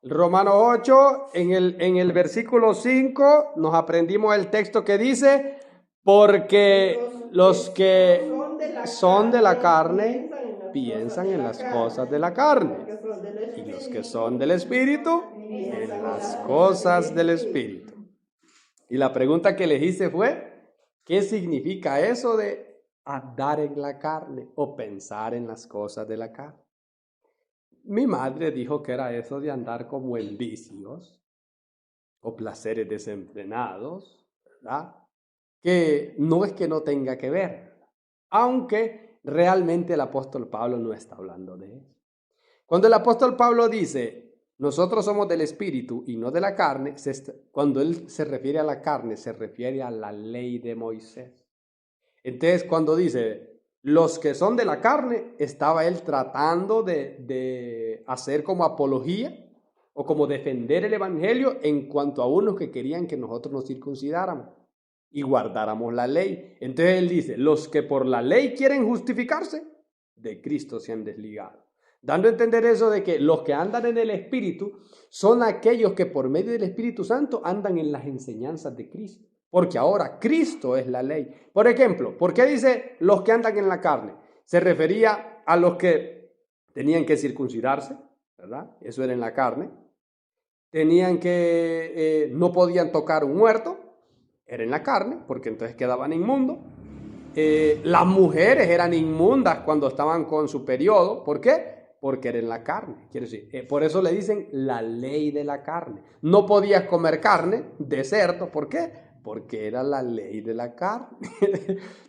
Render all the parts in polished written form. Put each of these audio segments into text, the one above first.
Romanos 8, en el versículo 5, nos aprendimos el texto que dice, porque los que son de la carne piensan en las cosas de la carne, y los que son del Espíritu en las cosas del Espíritu. Y la pregunta que le hice fue, ¿qué significa eso de andar en la carne o pensar en las cosas de la carne? Mi madre dijo que era eso de andar como en vicios o placeres desenfrenados, ¿verdad? Que no es que no tenga que ver, aunque realmente el apóstol Pablo no está hablando de eso. Cuando el apóstol Pablo dice, nosotros somos del Espíritu y no de la carne, cuando él se refiere a la carne, se refiere a la ley de Moisés. Entonces, cuando dice, los que son de la carne, estaba él tratando de hacer como apología o como defender el evangelio en cuanto a unos que querían que nosotros nos circuncidáramos y guardáramos la ley. Entonces él dice, los que por la ley quieren justificarse, de Cristo se han desligado. Dando a entender eso de que los que andan en el Espíritu son aquellos que por medio del Espíritu Santo andan en las enseñanzas de Cristo. Porque ahora Cristo es la ley. Por ejemplo, ¿por qué dice los que andan en la carne? Se refería a los que tenían que circuncidarse, ¿verdad? Eso era en la carne. Tenían que, no podían tocar un muerto, era en la carne, porque entonces quedaban inmundos. Las mujeres eran inmundas cuando estaban con su periodo. ¿Por qué? Porque era en la carne. Quiere decir, por eso le dicen la ley de la carne. No podías comer carne de cerdo. ¿Por qué? Porque era la ley de la carne.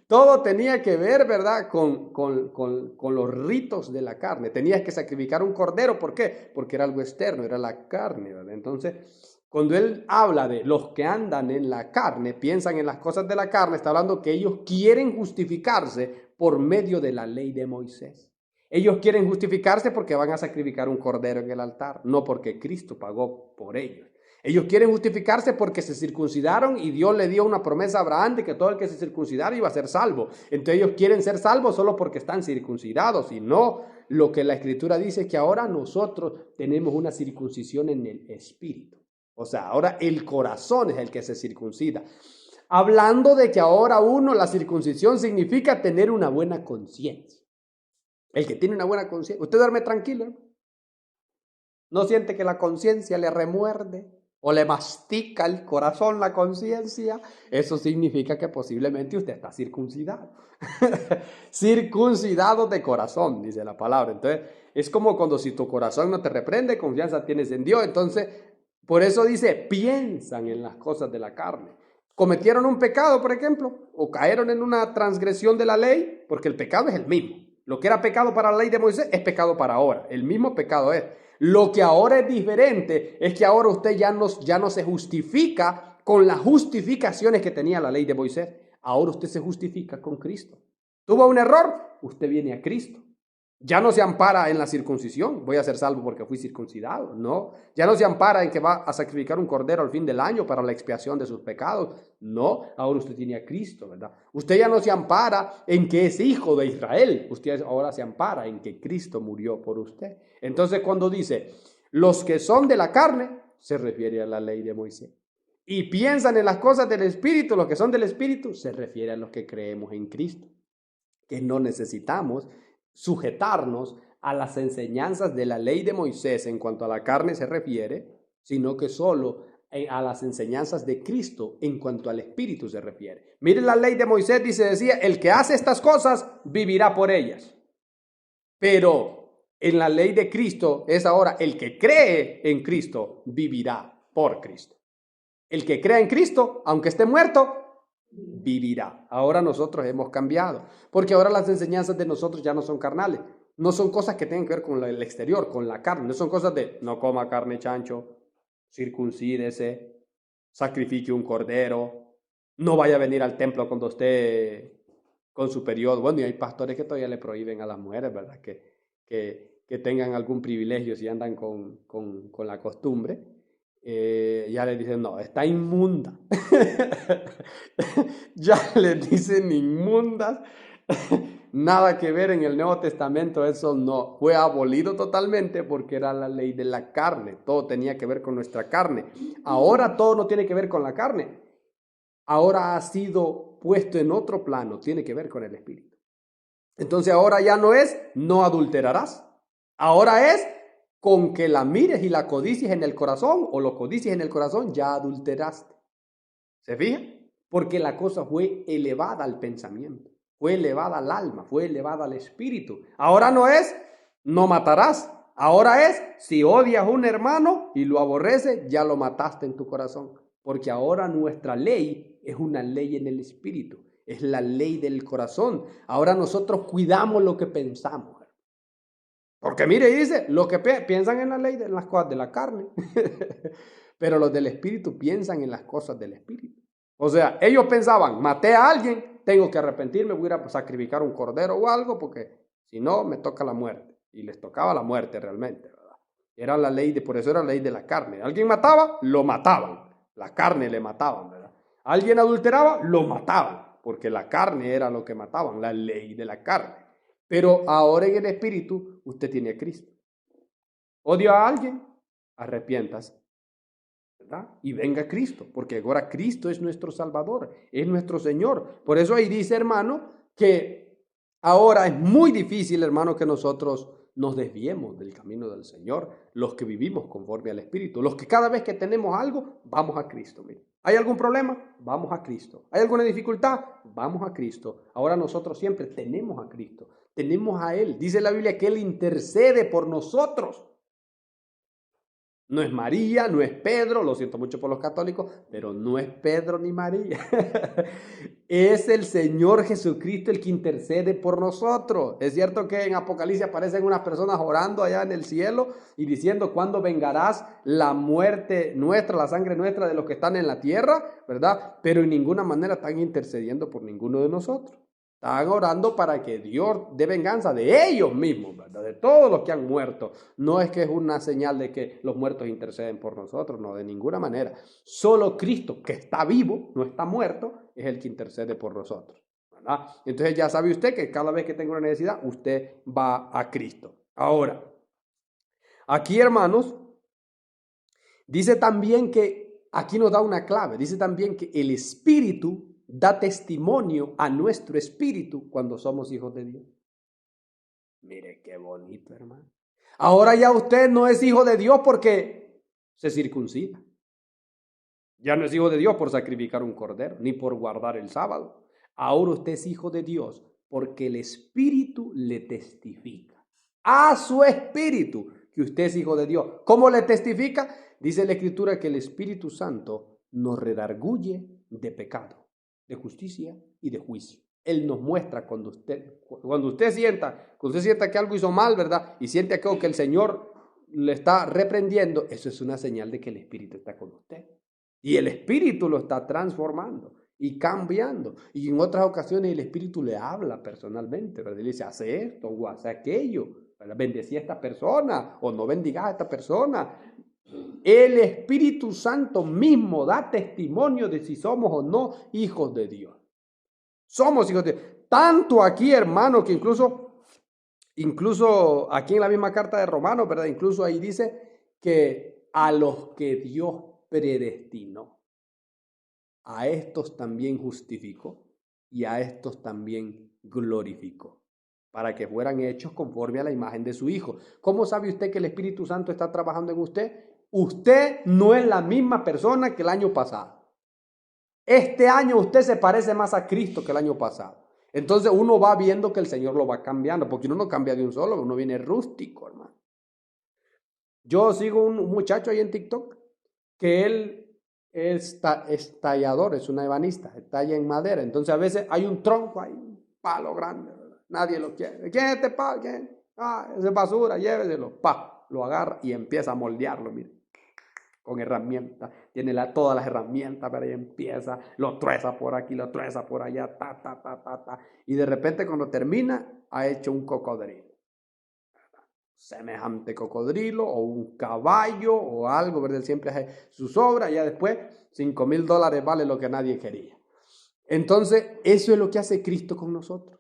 Todo tenía que ver, ¿verdad?, con los ritos de la carne. Tenías que sacrificar un cordero. ¿Por qué? Porque era algo externo, era la carne, ¿verdad? Entonces, cuando él habla de los que andan en la carne, piensan en las cosas de la carne, está hablando que ellos quieren justificarse por medio de la ley de Moisés. Ellos quieren justificarse porque van a sacrificar un cordero en el altar, no porque Cristo pagó por ellos. Ellos quieren justificarse porque se circuncidaron y Dios le dio una promesa a Abraham de que todo el que se circuncidara iba a ser salvo. Entonces ellos quieren ser salvos solo porque están circuncidados y no lo que la Escritura dice es que ahora nosotros tenemos una circuncisión en el espíritu. O sea, ahora el corazón es el que se circuncida. Hablando de que ahora la circuncisión significa tener una buena conciencia. El que tiene una buena conciencia, usted duerme tranquilo, no siente que la conciencia le remuerde o le mastica el corazón la conciencia. Eso significa que posiblemente usted está circuncidado. Circuncidado de corazón, dice la palabra. Entonces, es como cuando si tu corazón no te reprende, confianza tienes en Dios. Entonces, por eso dice, piensan en las cosas de la carne. Cometieron un pecado, por ejemplo, o cayeron en una transgresión de la ley, porque el pecado es el mismo. Lo que era pecado para la ley de Moisés es pecado para ahora. El mismo pecado es. Lo que ahora es diferente es que ahora usted ya no se justifica con las justificaciones que tenía la ley de Moisés. Ahora usted se justifica con Cristo. ¿Tuvo un error? Usted viene a Cristo. Ya no se ampara en la circuncisión, voy a ser salvo porque fui circuncidado, no. Ya no se ampara en que va a sacrificar un cordero al fin del año para la expiación de sus pecados, no. Ahora usted tiene a Cristo, ¿verdad? Usted ya no se ampara en que es hijo de Israel, usted ahora se ampara en que Cristo murió por usted. Entonces cuando dice, los que son de la carne, se refiere a la ley de Moisés. Y piensan en las cosas del Espíritu, los que son del Espíritu, se refiere a los que creemos en Cristo, que no necesitamos sujetarnos a las enseñanzas de la ley de Moisés en cuanto a la carne se refiere, sino que solo a las enseñanzas de Cristo en cuanto al Espíritu se refiere. Miren la ley de Moisés, decía, el que hace estas cosas vivirá por ellas. Pero en la ley de Cristo es ahora el que cree en Cristo vivirá por Cristo. El que crea en Cristo, aunque esté muerto, vivirá. Ahora nosotros hemos cambiado, porque ahora las enseñanzas de nosotros ya no son carnales, no son cosas que tengan que ver con el exterior, con la carne, no son cosas de no coma carne chancho, circuncídese, sacrifique un cordero, no vaya a venir al templo cuando esté con su periodo. Bueno, y hay pastores que todavía le prohíben a las mujeres, ¿verdad? Que tengan algún privilegio si andan con la costumbre. Ya le dicen, no, está inmunda. Ya le dicen inmundas. Nada que ver en el Nuevo Testamento, eso no. Fue abolido totalmente porque era la ley de la carne. Todo tenía que ver con nuestra carne. Ahora todo no tiene que ver con la carne. Ahora ha sido puesto en otro plano, tiene que ver con el Espíritu. Entonces ahora ya no es no adulterarás. Ahora es con que la mires y la codicies en el corazón o lo codicies en el corazón, ya adulteraste. ¿Se fija? Porque la cosa fue elevada al pensamiento, fue elevada al alma, fue elevada al espíritu. Ahora no es no matarás. Ahora es si odias a un hermano y lo aborreces, ya lo mataste en tu corazón. Porque ahora nuestra ley es una ley en el espíritu, es la ley del corazón. Ahora nosotros cuidamos lo que pensamos. Porque mire, dice, los que piensan en la ley, en las cosas de la carne, pero los del espíritu piensan en las cosas del espíritu. O sea, ellos pensaban, maté a alguien, tengo que arrepentirme, voy a ir a sacrificar un cordero o algo, porque si no, me toca la muerte. Y les tocaba la muerte realmente, ¿verdad? Era la ley por eso era la ley de la carne. Alguien mataba, lo mataban. La carne le mataban, ¿verdad? Alguien adulteraba, lo mataban, porque la carne era lo que mataban, la ley de la carne. Pero ahora en el espíritu, usted tiene a Cristo. Odio a alguien, arrepiéntase, ¿verdad? Y venga Cristo, porque ahora Cristo es nuestro Salvador, es nuestro Señor. Por eso ahí dice, hermano, que ahora es muy difícil, hermano, que nosotros nos desviemos del camino del Señor, los que vivimos conforme al Espíritu, los que cada vez que tenemos algo, vamos a Cristo. Mire. ¿Hay algún problema? Vamos a Cristo. ¿Hay alguna dificultad? Vamos a Cristo. Ahora nosotros siempre tenemos a Cristo, tenemos a Él. Dice la Biblia que Él intercede por nosotros. No es María, no es Pedro, lo siento mucho por los católicos, pero no es Pedro ni María. Es el Señor Jesucristo el que intercede por nosotros. Es cierto que en Apocalipsis aparecen unas personas orando allá en el cielo y diciendo, ¿cuándo vengarás la muerte nuestra, la sangre nuestra de los que están en la tierra? ¿Verdad? Pero en ninguna manera están intercediendo por ninguno de nosotros. Están orando para que Dios dé venganza de ellos mismos, ¿verdad? De todos los que han muerto. No es que es una señal de que los muertos interceden por nosotros, no, de ninguna manera. Solo Cristo, que está vivo, no está muerto, es el que intercede por nosotros, ¿verdad? Entonces ya sabe usted que cada vez que tenga una necesidad, usted va a Cristo. Ahora, aquí, hermanos, dice también que, aquí nos da una clave, dice también que el Espíritu da testimonio a nuestro espíritu cuando somos hijos de Dios. Mire qué bonito, hermano. Ahora ya usted no es hijo de Dios porque se circuncida. Ya no es hijo de Dios por sacrificar un cordero, ni por guardar el sábado. Ahora usted es hijo de Dios porque el Espíritu le testifica a su espíritu que usted es hijo de Dios. ¿Cómo le testifica? Dice la Escritura que el Espíritu Santo nos redarguye de pecado, de justicia y de juicio. Él nos muestra cuando usted sienta que algo hizo mal, ¿verdad? Y siente que el Señor le está reprendiendo, eso es una señal de que el Espíritu está con usted. Y el Espíritu lo está transformando y cambiando. Y en otras ocasiones el Espíritu le habla personalmente, ¿verdad? Y le dice, hace esto o hace aquello, ¿verdad? Bendecí a esta persona o no bendigas a esta persona. El Espíritu Santo mismo da testimonio de si somos o no hijos de Dios. Somos hijos de Dios. Tanto aquí, hermano, que incluso aquí en la misma carta de Romanos, ¿verdad? Incluso ahí dice que a los que Dios predestinó, a estos también justificó y a estos también glorificó, para que fueran hechos conforme a la imagen de su Hijo. ¿Cómo sabe usted que el Espíritu Santo está trabajando en usted? Usted no es la misma persona que el año pasado. Este año usted se parece más a Cristo que el año pasado. Entonces uno va viendo que el Señor lo va cambiando, porque uno no cambia de un solo, uno viene rústico, hermano. Yo sigo un muchacho ahí en TikTok que él es tallador, es un ebanista, talla en madera. Entonces a veces hay un tronco ahí, un palo grande, ¿verdad? Nadie lo quiere. ¿Quién es este palo? ¿Quién? Ese es basura, lléveselo. Lo agarra y empieza a moldearlo, mire. Con herramientas, tiene todas las herramientas, pero ahí empieza, lo trueza por aquí, lo trueza por allá, y de repente cuando termina, ha hecho un cocodrilo, semejante cocodrilo, o un caballo, o algo, ¿verdad? Él siempre hace sus obras, ya después, $5,000 vale lo que nadie quería. Entonces, eso es lo que hace Cristo con nosotros.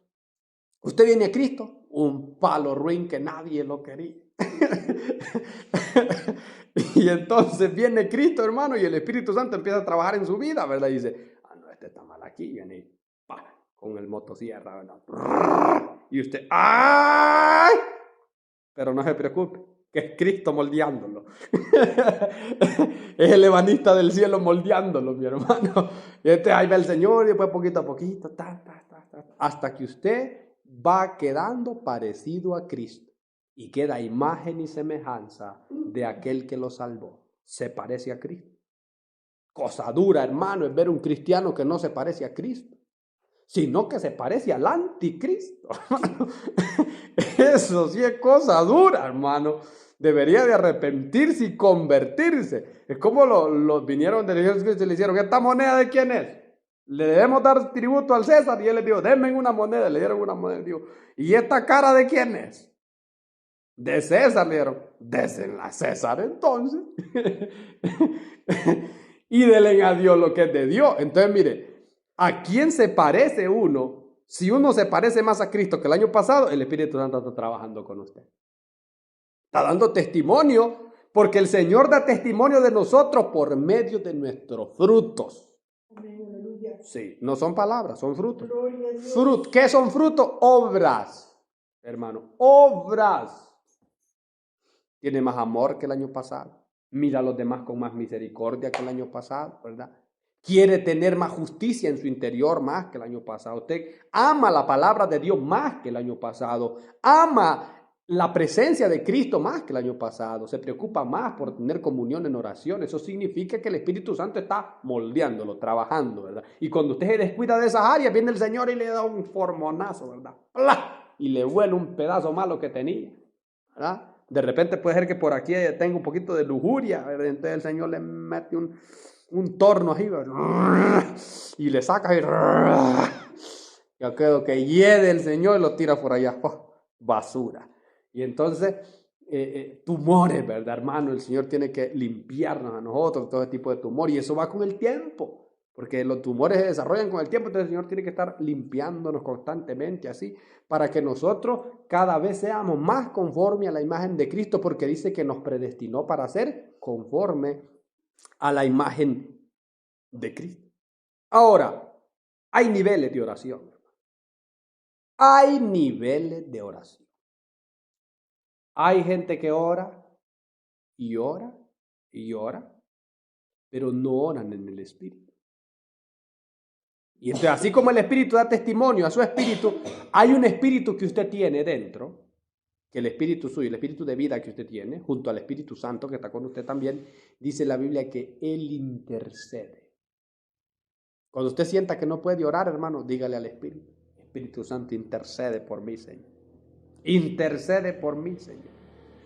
Usted viene a Cristo, un palo ruin que nadie lo quería. Y entonces viene Cristo, hermano, y el Espíritu Santo empieza a trabajar en su vida, ¿verdad? Y dice, no, este está mal aquí, viene y con el motosierra, ¿verdad? Y usted, ¡ay! Pero no se preocupe, que es Cristo moldeándolo. Es el ebanista del cielo moldeándolo, mi hermano. Y ahí va el Señor y después poquito a poquito, hasta que usted va quedando parecido a Cristo y queda imagen y semejanza de aquel que lo salvó. Se parece a Cristo. Cosa dura, hermano, es ver un cristiano que no se parece a Cristo, sino que se parece al anticristo, hermano. Eso sí es cosa dura, hermano. Debería de arrepentirse y convertirse. Es como los vinieron de Jesús y le hicieron, ¿esta moneda de quién es? Le debemos dar tributo al César. Y él les dijo, denme una moneda. Le dieron una moneda. Dijo, ¿y esta cara de quién es? De César, le dieron. Desen a César entonces. Y denle a Dios lo que es de Dios. Entonces, mire, ¿a quién se parece uno? Si uno se parece más a Cristo que el año pasado, el Espíritu Santo está trabajando con usted. Está dando testimonio, porque el Señor da testimonio de nosotros por medio de nuestros frutos. Sí, no son palabras, son frutos. ¿Qué son frutos? Obras, hermano, obras. Tiene más amor que el año pasado. Mira a los demás con más misericordia que el año pasado, ¿verdad? Quiere tener más justicia en su interior más que el año pasado. Usted ama la palabra de Dios más que el año pasado. Ama la presencia de Cristo más que el año pasado. Se preocupa más por tener comunión en oración. Eso significa que el Espíritu Santo está moldeándolo, trabajando, ¿verdad? Y cuando usted se descuida de esas áreas, viene el Señor y le da un formonazo, ¿verdad? ¡Plah! Y le vuela un pedazo malo que tenía, ¿verdad? De repente puede ser que por aquí tenga un poquito de lujuria, ¿verdad? Entonces el Señor le mete un torno ahí, ¿verdad? Y le saca y yo creo que hiede el Señor y lo tira por allá, basura. Y entonces tumores, ¿verdad, hermano? El Señor tiene que limpiarnos a nosotros todo tipo de tumor, y eso va con el tiempo, porque los tumores se desarrollan con el tiempo. Entonces el Señor tiene que estar limpiándonos constantemente así, para que nosotros cada vez seamos más conforme a la imagen de Cristo, porque dice que nos predestinó para ser conforme a la imagen de Cristo. Ahora, hay niveles de oración. Hay niveles de oración. Hay gente que ora y ora y ora, pero no oran en el Espíritu. Y entonces, así como el Espíritu da testimonio a su espíritu, hay un espíritu que usted tiene dentro, que el espíritu suyo, el espíritu de vida que usted tiene, junto al Espíritu Santo que está con usted también, dice la Biblia que Él intercede. Cuando usted sienta que no puede orar, hermano, dígale al Espíritu, Espíritu Santo, intercede por mí, Señor. Intercede por mí, Señor.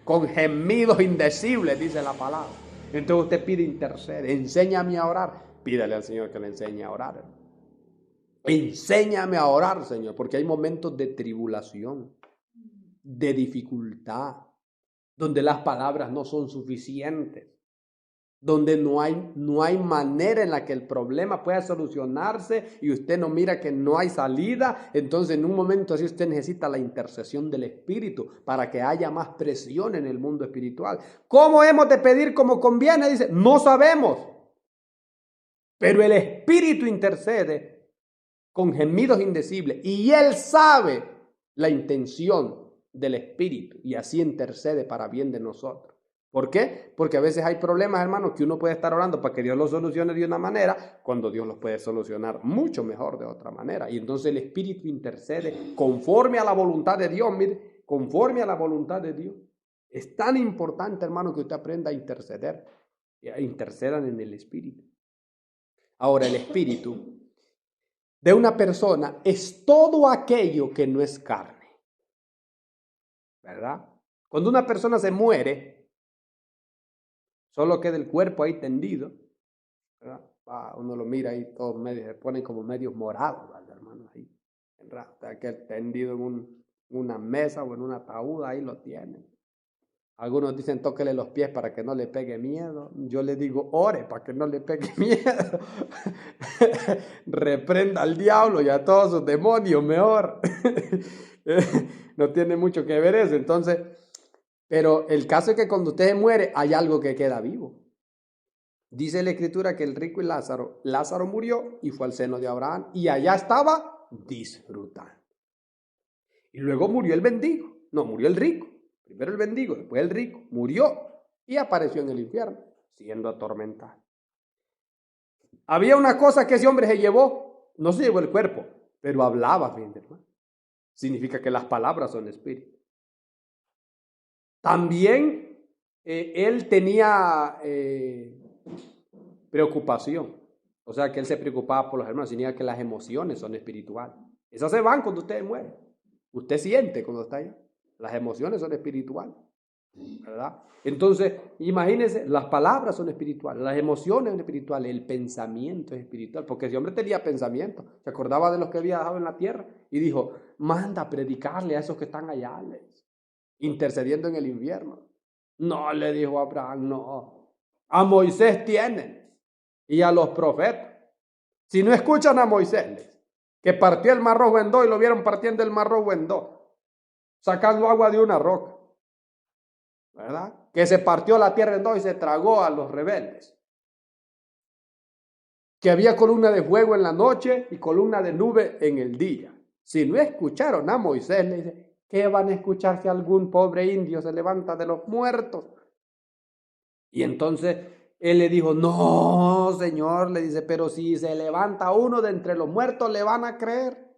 Con gemidos indecibles, dice la palabra. Entonces usted pide, intercede, enséñame a orar. Pídale al Señor que le enseñe a orar, hermano. Enséñame a orar, Señor, porque hay momentos de tribulación, de dificultad, donde las palabras no son suficientes, donde no hay manera en la que el problema pueda solucionarse y usted no mira que no hay salida. Entonces en un momento así usted necesita la intercesión del Espíritu para que haya más presión en el mundo espiritual. ¿Cómo hemos de pedir como conviene? Dice, no sabemos, pero el Espíritu intercede con gemidos indecibles, y Él sabe la intención del Espíritu, y así intercede para bien de nosotros. ¿Por qué? Porque a veces hay problemas, hermanos, que uno puede estar orando para que Dios los solucione de una manera, cuando Dios los puede solucionar mucho mejor de otra manera. Y entonces el Espíritu intercede conforme a la voluntad de Dios, mire, conforme a la voluntad de Dios. Es tan importante, hermano, que usted aprenda a interceder, intercedan en el Espíritu. Ahora, el Espíritu de una persona es todo aquello que no es carne, ¿verdad? Cuando una persona se muere, solo queda el cuerpo ahí tendido, ¿verdad? Uno lo mira ahí, todos medio, se ponen como medios morados, ¿verdad, hermano? Ahí, ¿verdad? Aquel tendido en una mesa o en un ataúd, ahí lo tienen. Algunos dicen tóquele los pies para que no le pegue miedo. Yo le digo ore para que no le pegue miedo. Reprenda al diablo y a todos sus demonios mejor. No tiene mucho que ver eso. Entonces, pero el caso es que cuando usted muere hay algo que queda vivo. Dice la escritura que el rico y Lázaro murió y fue al seno de Abraham y allá estaba disfrutando. Y luego murió el mendigo. No, murió el rico. Primero el mendigo, después el rico. Murió y apareció en el infierno, siendo atormentado. Había una cosa que ese hombre se llevó. No se llevó el cuerpo, pero hablaba, fíjense, hermano. Significa que las palabras son espíritu. También él tenía preocupación. O sea, que él se preocupaba por los hermanos. Significa que las emociones son espirituales. Esas se van cuando usted muere. Usted siente cuando está allá. Las emociones son espirituales, ¿verdad? Entonces, imagínense, las palabras son espirituales, las emociones son espirituales, el pensamiento es espiritual, porque ese hombre tenía pensamiento, se acordaba de los que había dejado en la tierra y dijo, manda a predicarle a esos que están allá, intercediendo en el infierno. No, le dijo Abraham, no, a Moisés tienen y a los profetas. Si no escuchan a Moisés, que partió el mar rojo en dos y lo vieron partiendo el mar rojo en dos, sacando agua de una roca, ¿verdad? Que se partió la tierra en dos y se tragó a los rebeldes. Que había columna de fuego en la noche y columna de nube en el día. Si no escucharon a Moisés, le dice, ¿qué van a escuchar si algún pobre indio se levanta de los muertos? Y entonces él le dijo, no, Señor, le dice, pero si se levanta uno de entre los muertos, ¿le van a creer?